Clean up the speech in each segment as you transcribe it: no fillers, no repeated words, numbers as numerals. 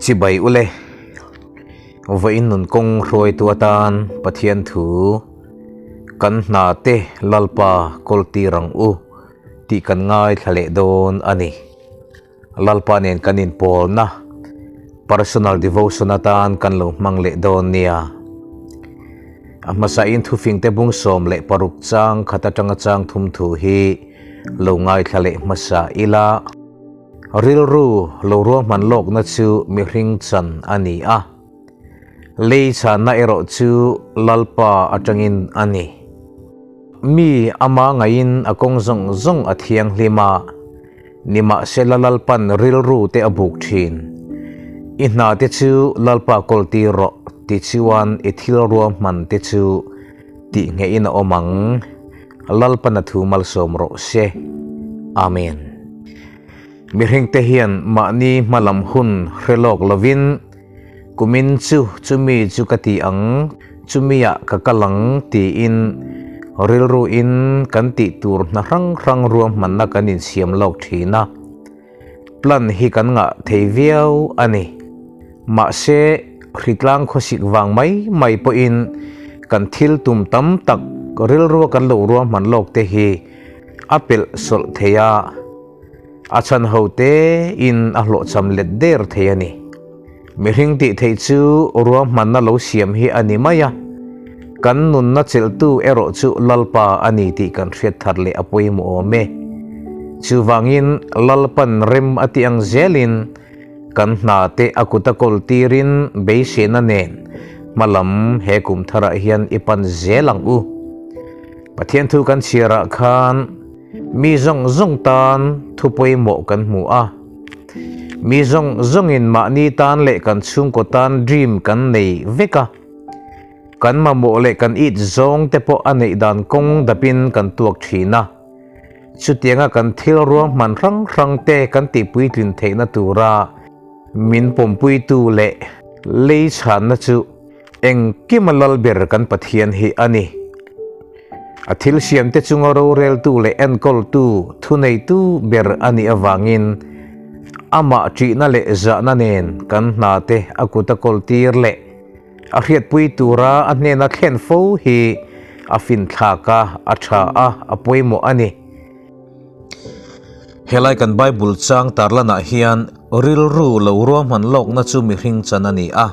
Chỉ bay ule vậy nun công rồi tuatan pathian thu kan na te lalpa kolti rang u ti kan ngai thale don ani lalpa nen kanin pol na personal devotion atan kan lo mangle don nia amasain thu fing te bung som le paruk chang khata tanga chang thum thu hi lo ngai thale masa ila ril ru lo ro man lok na chu mi hring chan ani a lei cha na ero chu lalpa atangin ani mi ama ngain akong zong zong athiang lima nima selalalpan ril ru te abuk thin ina te chu lalpa kolti ro ti chuan ethil ro man te chu ti nge in omang lalpa na thu mal som ro se amen mirhing te hian mani malam hun relok lovin kumin chu chumi chu kati ang chumia kakalang ti in rilru in kan ti tur na rang ruam man na kanin siam lok thina plan hi kan nga theiviau ani ma se khritlang khosik wang mai po in kan thil tum tam tak rilru kan lo ruam man lok te hi apel sol theya achan hote in a hlo cham let der theyani mi hring ti thei chu ruam man na lo siam hi ani maya kan nun na chel tu ero chu lalpa ani ti kan hriat thar le apoi mu ome chu wangin lalpan rem ati ang zelin kan hna te akuta kol tirin be se na nen malam he kum thara hian ipan zelang u pathian thu kan sira khan mi zong tan thupoi mo kan mu a mi zong in ma ni tan le kan chung ko tan dream kan nei veka kan ma mo le kan it zong te po anei dan kong dapin kan tuak thina chutianga kan thil ruam man rang te kan ti pui tlin theina tura min pom pui tu le lei chan na chu eng kimalal ber kan pathian hi ani athil siam te chunga ro rel tu le en kol tu thunei tu ber ani awangin ama tri na le za na nen kan hna te akuta kol tir le a hriat pui tura a hne na thlen fo hi a fin thlaka a tha a apoi mo ani helai kan bible chang tarlana hian ril ru lo ro man lok na chu mi hring chan ani a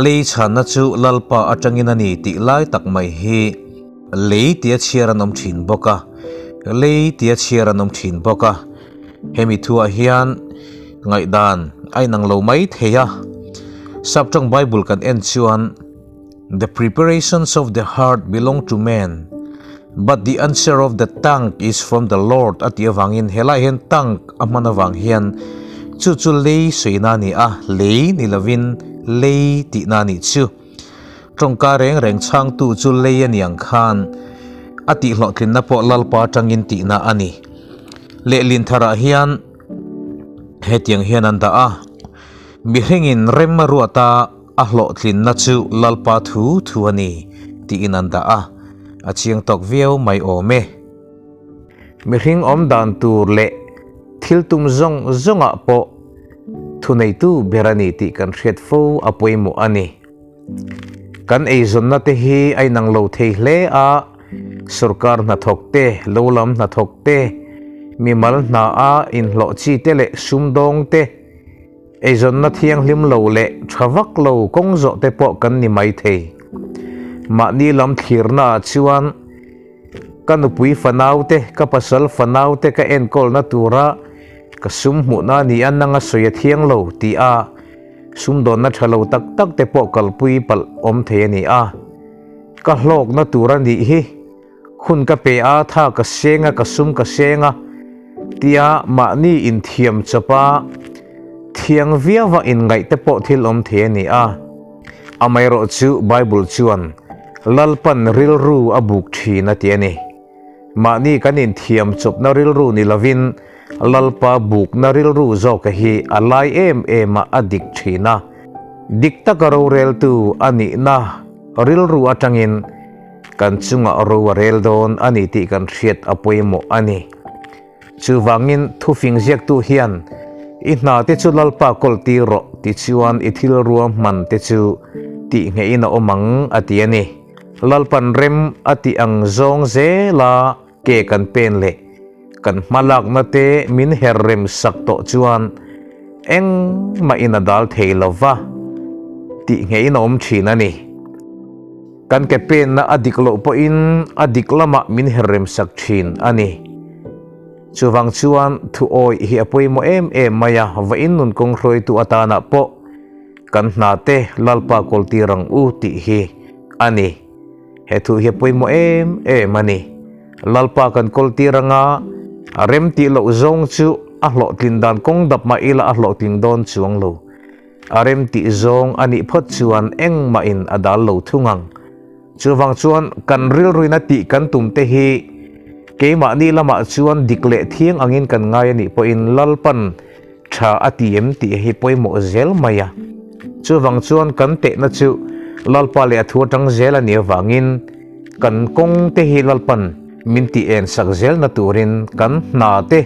lei chan na chu lalpa atangin ani ti lai tak mai hi lei tia chiaranom thin boka lei tia chiaranom thin boka hemi thua hian ngai dan ai nang lo mai theya sabtang bible kan en chuan the preparations of the heart belong to man but the answer of the tongue is from the Lord at yawangin helai hen tang amanawang hian chu lei soina ni a lei ni lovin lei ti na ni chu tongka reng chang tu chu lei ani ang khan ati hlo thin na po lalpa tangin ti na ani le lin thara hian hetiang hian anda a mi hringin rem ruata a hlo thin na chu lalpa thu ani ti in anda a achiang tok viau mai ome mi hring om dan tur le thil tum zonga po thunei tu berani ti kan hriat fo apoi mu ani kan ei zon na te hi ai nang lo thei hle a sarkar na thokte lolam na thokte mi mal na a in lo chi te le sum dong te ei zon na thiang hlim lo le thawak lo kong zo te po kan ni mai thei ma ni lam thirna chuan kan pui fanau te ka pasal fanau te ka en kol na tura ka sum mu na ni an nga soya thiang lo ti a sum don na thalo tak te po kal pui pal om the ni a ka hlok na tura ni hi hun ka pe a tha ka senga ka sum ka senga tia ma ni in thiam chapa thiang viawa in ngai te po thil om the ni a amai ro chu bible chuan lalpan ril ru abuk thina ti ani ma ni kanin thiam chop na ril ru ni lovin lalpa buk na ril ru zo ka hi alai em adik thina dikta karo rel tu ani na ril ru atangin kan chunga ro rel don ani ti kan hriat apoi mo ani chu wangin thu fing ziak tu hian Ina te chu lalpa kol ti ro ti chuan i thil ruam man te chu ti nge ina omang ati ani lalpan rem ati ang zong zela ke kan pen le kan malak na te min her rem sak to chuan eng ma ina dal theilova ti nge ina om thina ni kan ke pen na adik lo po in adik lama min her rem sak thin ani chuwang chuan thu oi hi apoi mo em maya va in nun kong roi tu atana po kan na te lalpa kol ti rang u ti hi ani he thu hi apoi mo em mani lalpa kan kol ti ranga rem ti lo zong chu a lo tin dan kong dap ma ila a lo tin don chuang lo rem ti zong ani phot chuan eng ma in adal lo thungang chuwang chuan kan ril ruina ti kan tum te hi keima ni lama chuan dikle thiang angin kan ngai ani po in lalpan tha atiem ti hi poimo zel maya chuwang chuan kan te na chu lalpa le thu tang zel ani wangin kan kong te hi lalpan min ti en sak zel na turin kan na te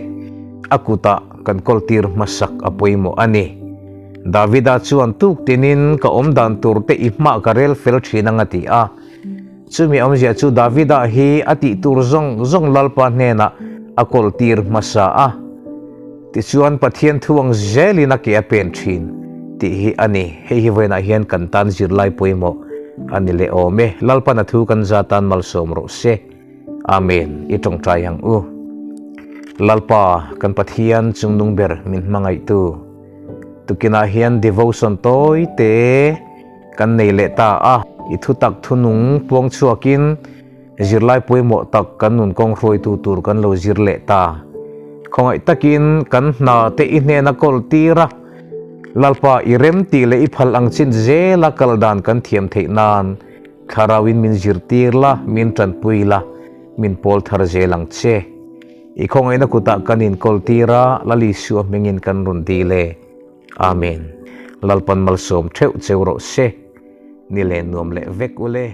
akuta kan koltir masak apoimo ani davida chuan tuk tinin ka omdan tur te ihma karel fel thina ngati a chumi amzia chu davida hi ati tur zong lalpa hena akol tir masa a ti chuan pathian thuang zelina ke apen thin ti hi ani hei hi vena hian kan tan zirlai poimo ani le ome lalpa na thu kan zatan malsom ro se amen itong tayang u lalpa kan pathian chungnung ber min mangai tu tukina hian devotion toy te kan nei le ta a ithu tak thunung puang chuakin zirlai poimo tak kan nun kong roi tu tur kan lo zirle ta khongai takin kan na te inhe na kol tira lalpa irem ti le iphal ang chin zela kaldan kan thiam thei nan kharawin min zirtirla min tran puila min pol thar zelang che i khongai na kuta kanin kol tira lali su mengin kan run dile amen lalpan malsom theu cheu ro se nile nuam le vek ule